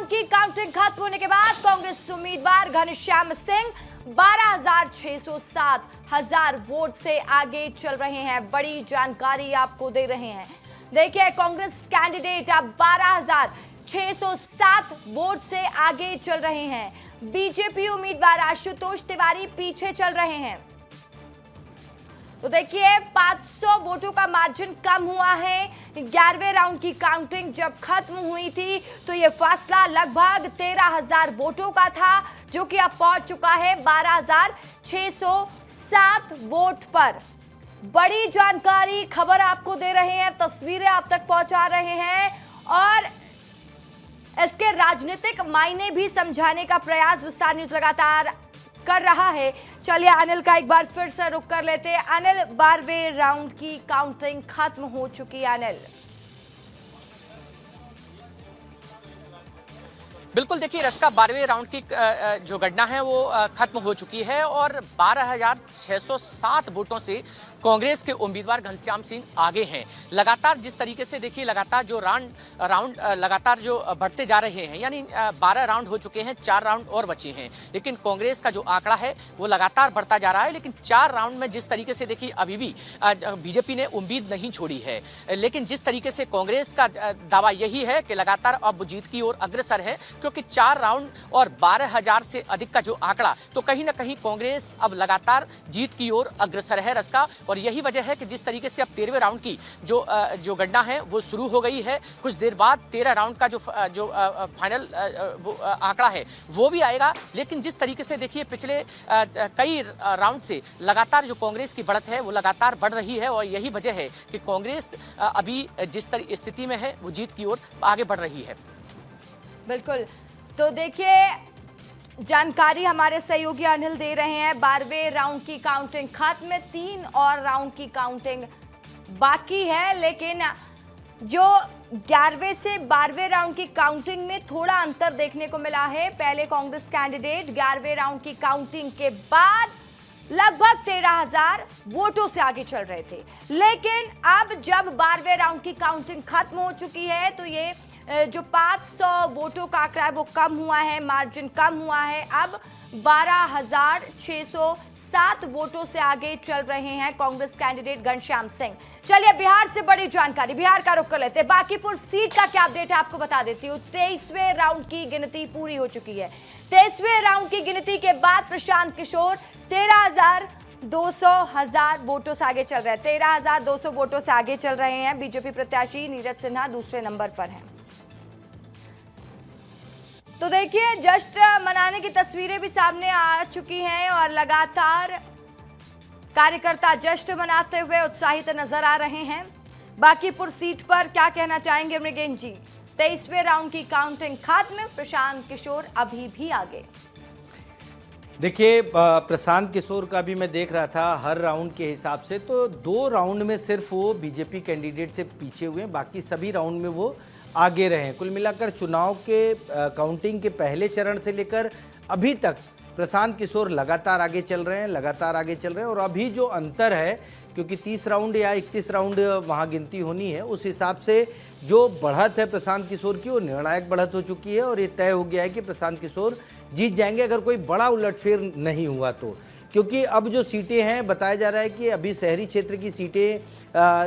Round की counting खत्म होने के बाद कांग्रेस उम्मीदवार घनश्याम सिंह 12,607 वोट से आगे चल रहे हैं। बड़ी जानकारी आपको दे रहे हैं। देखिए, कांग्रेस कैंडिडेट अब 12,607 वोट से आगे चल रहे हैं। बीजेपी उम्मीदवार आशुतोष तिवारी पीछे चल रहे हैं। तो देखिए, 500 वोटों का मार्जिन कम हुआ है। 11वें राउंड की काउंटिंग जब खत्म हुई थी तो यह फासला लगभग 13,000 वोटों का था, जो कि अब पहुंच चुका है 12,607 वोट पर। बड़ी जानकारी, खबर आपको दे रहे हैं, तस्वीरें आप तक पहुंचा रहे हैं और इसके राजनीतिक मायने भी समझाने का प्रयास विस्तार न्यूज लगातार कर रहा है। चलिए अनिल का एक बार फिर से रुक कर लेते हैं। अनिल, 12वें राउंड की काउंटिंग खत्म हो चुकी है। अनिल, बिल्कुल, देखिए रस्का 12वें राउंड की जो गणना है वो खत्म हो चुकी है और 12,607 वोटों से कांग्रेस के उम्मीदवार घनश्याम सिंह आगे हैं। लगातार जिस तरीके से देखिए लगातार जो राउंड लगातार जो बढ़ते जा रहे हैं, यानी 12 राउंड हो चुके हैं, 4 राउंड और बचे हैं, लेकिन कांग्रेस का जो आंकड़ा है वो लगातार बढ़ता जा रहा है। लेकिन 4 राउंड में जिस तरीके से देखिए अभी भी बीजेपी ने उम्मीद नहीं छोड़ी है, लेकिन जिस तरीके से कांग्रेस का दावा यही है कि लगातार अब जीत की ओर अग्रसर है, क्योंकि 4 राउंड और 12,000 से अधिक का जो आंकड़ा, तो कहीं ना कहीं कांग्रेस अब लगातार जीत की ओर अग्रसर है रस्का। और यही वजह है कि जिस तरीके से अब 13वें राउंड की जो गणना है वो शुरू हो गई है। कुछ देर बाद 13 राउंड का जो फाइनल आंकड़ा है वो भी आएगा। लेकिन जिस तरीके से देखिए पिछले कई राउंड से लगातार जो कांग्रेस की बढ़त है वो लगातार बढ़ रही है और यही वजह है कि कांग्रेस अभी जिस स्थिति में है वो जीत की ओर आगे बढ़ रही है। बिल्कुल, तो देखिए जानकारी हमारे सहयोगी अनिल दे रहे हैं। 12वें राउंड की काउंटिंग खत्म में 3 और राउंड की काउंटिंग बाकी है, लेकिन जो 11वें से 12वें राउंड की काउंटिंग में थोड़ा अंतर देखने को मिला है। पहले कांग्रेस कैंडिडेट 11वें राउंड की काउंटिंग के बाद लगभग 13,000 वोटों से आगे चल रहे थे, लेकिन अब जब 12वें राउंड की काउंटिंग खत्म हो चुकी है तो ये जो 500 वोटों का आंकड़ा है वो कम हुआ है, मार्जिन कम हुआ है। अब 12,607 वोटों से आगे चल रहे हैं कांग्रेस कैंडिडेट घनश्याम सिंह। चलिए बिहार से बड़ी जानकारी, बिहार का रुख कर लेते हैं। बांकीपुर सीट का क्या अपडेट है आपको बता देती हूँ। 23वें राउंड की गिनती पूरी हो चुकी है। 23वें राउंड की गिनती के बाद प्रशांत किशोर 13,200 वोटों से आगे चल रहे हैं। 13,200 वोटों से आगे चल रहे हैं। बीजेपी प्रत्याशी नीरज सिन्हा दूसरे नंबर पर हैं। तो देखिए, जश्न मनाने की तस्वीरें भी सामने आ चुकी हैं और लगातार कार्यकर्ता जश्न मनाते हुए उत्साहित नजर आ रहे हैं। बांकीपुर सीट पर क्या कहना चाहेंगे मृगेन जी? 23वें राउंड की काउंटिंग खत्म, प्रशांत किशोर अभी भी आगे। देखिए, प्रशांत किशोर का भी मैं देख रहा था हर राउंड के हिसाब से, तो 2 राउंड में सिर्फ वो बीजेपी कैंडिडेट से पीछे हुए हैं, बाकी सभी राउंड में वो आगे रहे। कुल मिलाकर चुनाव के काउंटिंग के पहले चरण से लेकर अभी तक प्रशांत किशोर लगातार आगे चल रहे हैं, लगातार आगे चल रहे हैं। और अभी जो अंतर है, क्योंकि 30 राउंड या 31 राउंड वहाँ गिनती होनी है, उस हिसाब से जो बढ़त है प्रशांत किशोर की वो निर्णायक बढ़त हो चुकी है और ये तय हो गया है कि प्रशांत किशोर जीत जाएंगे अगर कोई बड़ा उलटफेर नहीं हुआ तो। क्योंकि अब जो सीटें हैं, बताया जा रहा है कि अभी शहरी क्षेत्र की सीटें,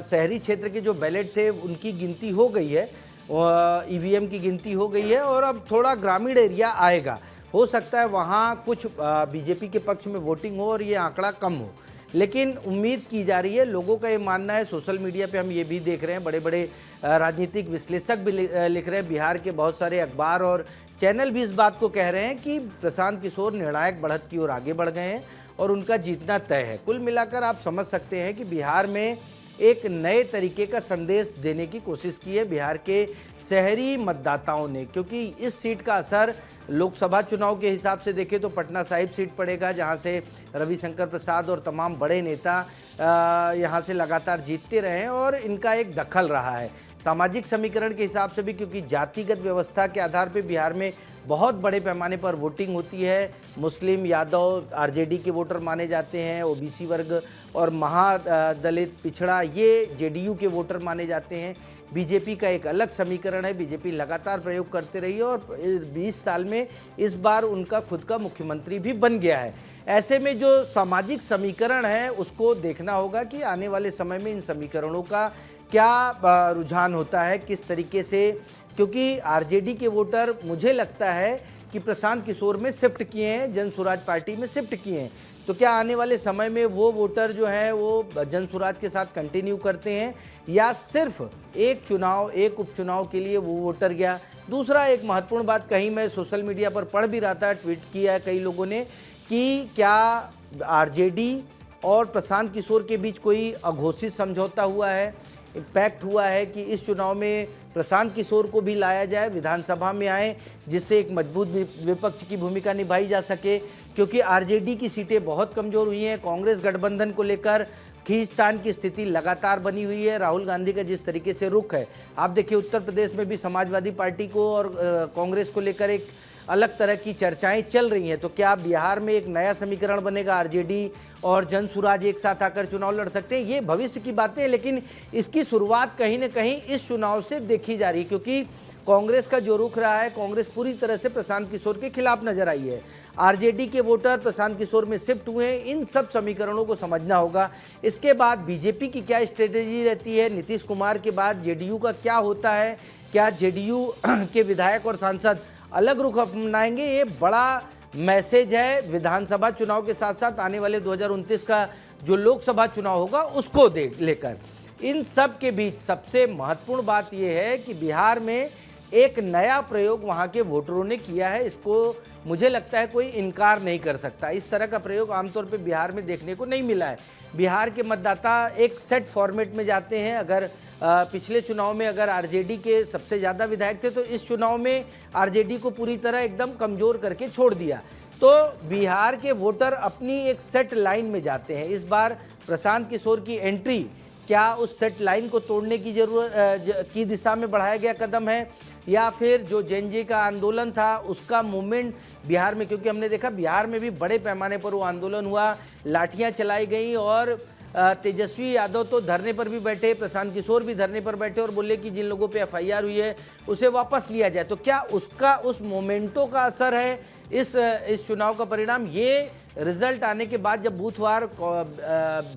शहरी क्षेत्र के जो बैलेट थे उनकी गिनती हो गई है, ईवीएम की गिनती हो गई है और अब थोड़ा ग्रामीण एरिया आएगा। हो सकता है वहाँ कुछ बीजेपी के पक्ष में वोटिंग हो और ये आंकड़ा कम हो, लेकिन उम्मीद की जा रही है, लोगों का ये मानना है। सोशल मीडिया पे हम ये भी देख रहे हैं, बड़े बड़े राजनीतिक विश्लेषक भी लिख रहे हैं, बिहार के बहुत सारे अखबार और चैनल भी इस बात को कह रहे हैं कि प्रशांत किशोर निर्णायक बढ़त की ओर आगे बढ़ गए हैं और उनका जीतना तय है। कुल मिलाकर आप समझ सकते हैं कि बिहार में एक नए तरीके का संदेश देने की कोशिश की है बिहार के शहरी मतदाताओं ने, क्योंकि इस सीट का असर लोकसभा चुनाव के हिसाब से देखें तो पटना साहिब सीट पड़ेगा, जहां से रविशंकर प्रसाद और तमाम बड़े नेता यहां से लगातार जीतते रहे हैं और इनका एक दखल रहा है सामाजिक समीकरण के हिसाब से भी, क्योंकि जातिगत व्यवस्था के आधार पर बिहार में बहुत बड़े पैमाने पर वोटिंग होती है। मुस्लिम, यादव, आरजेडी के वोटर माने जाते हैं, ओबीसी वर्ग और महादलित, पिछड़ा ये जेडीयू के वोटर माने जाते हैं। बीजेपी का एक अलग समीकरण समीकरण है, बीजेपी लगातार प्रयोग करते रही है और 20 साल में इस बार उनका खुद का मुख्यमंत्री भी बन गया है। ऐसे में जो सामाजिक समीकरण है उसको देखना होगा कि आने वाले समय में इन समीकरणों का क्या रुझान होता है, किस तरीके से, क्योंकि आरजेडी के वोटर मुझे लगता है कि प्रशांत किशोर में शिफ्ट किए हैं, जन स्वराज पार्टी में शिफ्ट किए हैं। तो क्या आने वाले समय में वो वोटर जो है वो जन स्वराज के साथ कंटिन्यू करते हैं या सिर्फ एक उपचुनाव के लिए वो वोटर गया। दूसरा एक महत्वपूर्ण बात, कहीं मैं सोशल मीडिया पर पढ़ भी रहा था, ट्वीट किया है कई लोगों ने कि क्या आरजेडी और प्रशांत किशोर के बीच कोई अघोषित समझौता हुआ है, पैक्ट हुआ है कि इस चुनाव में प्रशांत किशोर को भी लाया जाए, विधानसभा में आए, जिससे एक मजबूत विपक्ष की भूमिका निभाई जा सके, क्योंकि आरजेडी की सीटें बहुत कमज़ोर हुई हैं। कांग्रेस गठबंधन को लेकर खींचतान की स्थिति लगातार बनी हुई है। राहुल गांधी का जिस तरीके से रुख है, आप देखिए उत्तर प्रदेश में भी समाजवादी पार्टी को और कांग्रेस को लेकर एक अलग तरह की चर्चाएं चल रही हैं। तो क्या बिहार में एक नया समीकरण बनेगा, आरजेडी और जन स्वराज एक साथ आकर चुनाव लड़ सकते हैं? ये भविष्य की बातें हैं, लेकिन इसकी शुरुआत कहीं ना कहीं इस चुनाव से देखी जा रही है, क्योंकि कांग्रेस का जो रुख रहा है, कांग्रेस पूरी तरह से प्रशांत किशोर के खिलाफ नजर आई है। आरजेडी के वोटर प्रशांत किशोर में शिफ्ट हुए हैं। इन सब समीकरणों को समझना होगा। इसके बाद बीजेपी की क्या स्ट्रेटेजी रहती है, नीतीश कुमार के बाद जेडीयू का क्या होता है, क्या जेडीयू के विधायक और सांसद अलग रुख अपनाएंगे? ये बड़ा मैसेज है विधानसभा चुनाव के साथ साथ आने वाले 2029 का जो लोकसभा चुनाव होगा उसको लेकर। इन सब के बीच सबसे महत्वपूर्ण बात यह है कि बिहार में एक नया प्रयोग वहां के वोटरों ने किया है, इसको मुझे लगता है कोई इनकार नहीं कर सकता। इस तरह का प्रयोग आमतौर पे बिहार में देखने को नहीं मिला है। बिहार के मतदाता एक सेट फॉर्मेट में जाते हैं। अगर पिछले चुनाव में अगर आरजेडी के सबसे ज़्यादा विधायक थे, तो इस चुनाव में आरजेडी को पूरी तरह एकदम कमज़ोर करके छोड़ दिया। तो बिहार के वोटर अपनी एक सेट लाइन में जाते हैं। इस बार प्रशांत किशोर की एंट्री क्या उस सेट लाइन को तोड़ने की जरूरत की दिशा में बढ़ाया गया कदम है, या फिर जो जेएनजी का आंदोलन था उसका मूवमेंट बिहार में, क्योंकि हमने देखा बिहार में भी बड़े पैमाने पर वो आंदोलन हुआ, लाठियां चलाई गई और तेजस्वी यादव तो धरने पर भी बैठे, प्रशांत किशोर भी धरने पर बैठे और बोले कि जिन लोगों पे एफआईआर हुई है उसे वापस लिया जाए। तो क्या उसका उस मोमेंटो का असर है इस चुनाव का परिणाम? ये रिजल्ट आने के बाद जब बूथवार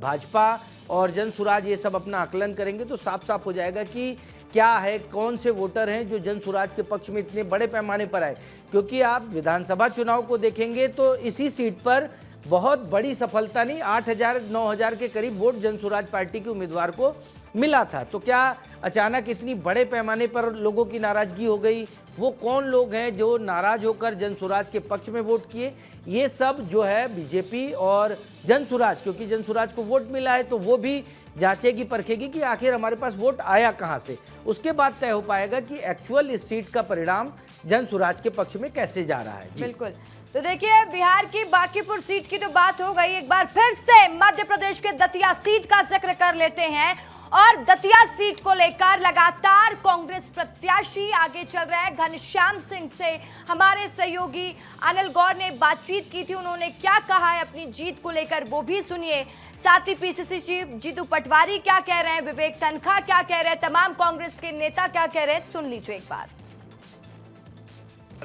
भाजपा और जन स्वराज ये सब अपना आकलन करेंगे तो साफ साफ हो जाएगा कि क्या है, कौन से वोटर हैं जो जन स्वराज के पक्ष में इतने बड़े पैमाने पर आए। क्योंकि आप विधानसभा चुनाव को देखेंगे तो इसी सीट पर बहुत बड़ी सफलता नहीं, 8,000-9,000 के करीब वोट जन स्वराज पार्टी के उम्मीदवार को मिला था। तो क्या अचानक इतनी बड़े पैमाने पर लोगों की नाराजगी हो गई? वो कौन लोग हैं जो नाराज होकर जन स्वराज के पक्ष में वोट किए? ये सब जो है बीजेपी और जन स्वराज, क्योंकि जन स्वराज को वोट मिला है तो वो भी जांचेगी परखेगी कि आखिर हमारे पास वोट आया कहां से। उसके बाद तय हो पाएगा कि एक्चुअल इस सीट का परिणाम जन स्वराज के पक्ष में कैसे जा रहा है। बिल्कुल। तो देखिए, बिहार की बांकीपुर सीट की तो बात हो गई, एक बार फिर से मध्य प्रदेश के दतिया सीट का जिक्र कर लेते हैं। और दतिया सीट को लेकर लगातार कांग्रेस प्रत्याशी आगे चल रहे हैं। घनश्याम सिंह से हमारे सहयोगी अनिल गौर ने बातचीत की थी, उन्होंने क्या कहा है अपनी जीत को लेकर वो भी सुनिए। साथ ही पीसीसी चीफ जीतू पटवारी क्या कह रहे हैं, विवेक तनखा क्या कह रहे हैं, तमाम कांग्रेस के नेता क्या कह रहे हैं, सुन लीजिए एक बार।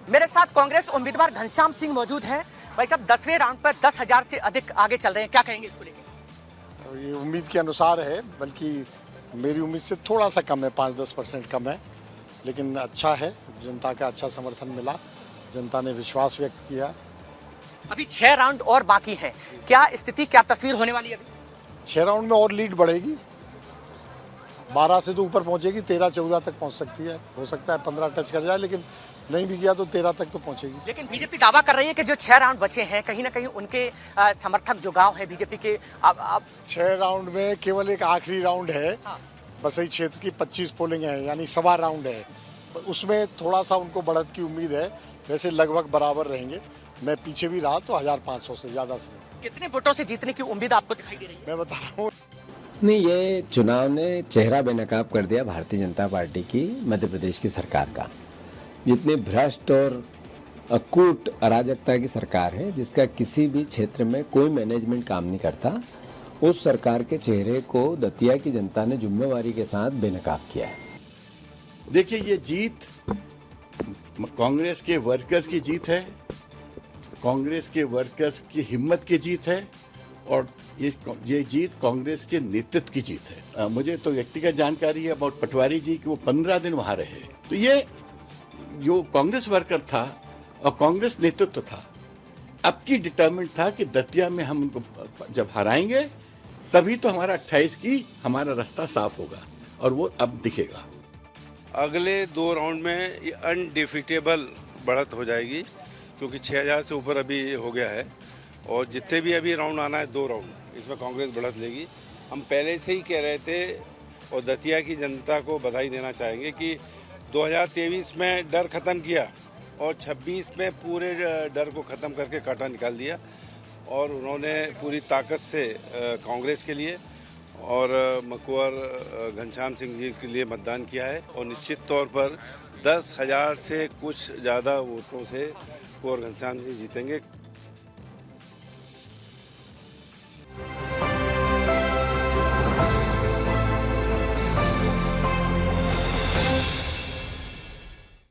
मेरे साथ कांग्रेस उम्मीदवार घनश्याम सिंह मौजूद हैं। भाई साहब, 10वें राउंड पर 10,000 से अधिक आगे चल रहे हैं, क्या कहेंगे इसको लेकर? ये उम्मीद के अनुसार है, बल्कि मेरी उम्मीद से थोड़ा सा कम है, 5-10% कम है, लेकिन अच्छा है। जनता का अच्छा समर्थन मिला, जनता ने विश्वास व्यक्त किया। अभी 6 राउंड और बाकी हैं, क्या स्थिति, क्या तस्वीर होने वाली है अभी? 6 राउंड में और लीड बढ़ेगी, 12 से तो ऊपर पहुंचेगी, 13-14 तक पहुंच सकती है। हो सकता है 15 टच कर जाए, लेकिन नहीं भी किया तो 13 तक तो पहुंचेगी। लेकिन बीजेपी दावा कर रही है कि जो 6 राउंड बचे हैं, कहीं ना कहीं उनके समर्थक जो गांव है बीजेपी के, अब 6 राउंड में केवल एक आखिरी राउंड है। हाँ। बसई क्षेत्र की 25 पोलिंग है, यानी 1.25 राउंड है, उसमें थोड़ा सा उनको बढ़त की उम्मीद है। वैसे लगभग बराबर रहेंगे। मैं पीछे भी रहा तो 1,500 से ज़्यादा से ज़्यादा। कितने वोटों से जीतने की उम्मीद आपको दिखाई दे रही है? मैं बता रहा हूँ, नहीं, ये चुनाव ने चेहरा बेनकाब कर दिया भारतीय जनता पार्टी की मध्य प्रदेश की सरकार का। जितनी भ्रष्ट और अकूट अराजकता की सरकार है, जिसका किसी भी क्षेत्र में कोई मैनेजमेंट काम नहीं करता, उस सरकार के चेहरे को दतिया की जनता ने जिम्मेवारी के साथ बेनकाब किया है। देखिए, ये जीत कांग्रेस के वर्कर्स की जीत है, कांग्रेस के वर्कर्स की हिम्मत की जीत है और ये जीत कांग्रेस के नेतृत्व की जीत है। मुझे तो व्यक्तिगत जानकारी है अबाउट पटवारी जी कि वो 15 दिन वहां रहे। तो ये जो कांग्रेस वर्कर था और कांग्रेस नेतृत्व था, अब की डिटर्मिनेंट था कि दतिया में हम उनको जब हराएंगे तभी तो हमारा 28 की हमारा रास्ता साफ होगा और वो अब दिखेगा। अगले 2 राउंड में ये अनडिफिटेबल बढ़त हो जाएगी, क्योंकि 6000 से ऊपर अभी हो गया है और जितने भी अभी राउंड आना है 2 राउंड, इसमें कांग्रेस बढ़त लेगी। हम पहले से ही कह रहे थे और दतिया की जनता को बधाई देना चाहेंगे कि 2023 में डर ख़त्म किया और 26 में पूरे डर को ख़त्म करके कांटा निकाल दिया और उन्होंने पूरी ताकत से कांग्रेस के लिए और कुंवर घनश्याम सिंह जी के लिए मतदान किया है और निश्चित तौर पर 10,000 से कुछ ज़्यादा वोटों से कुंवर घनश्याम सिंह जीतेंगे।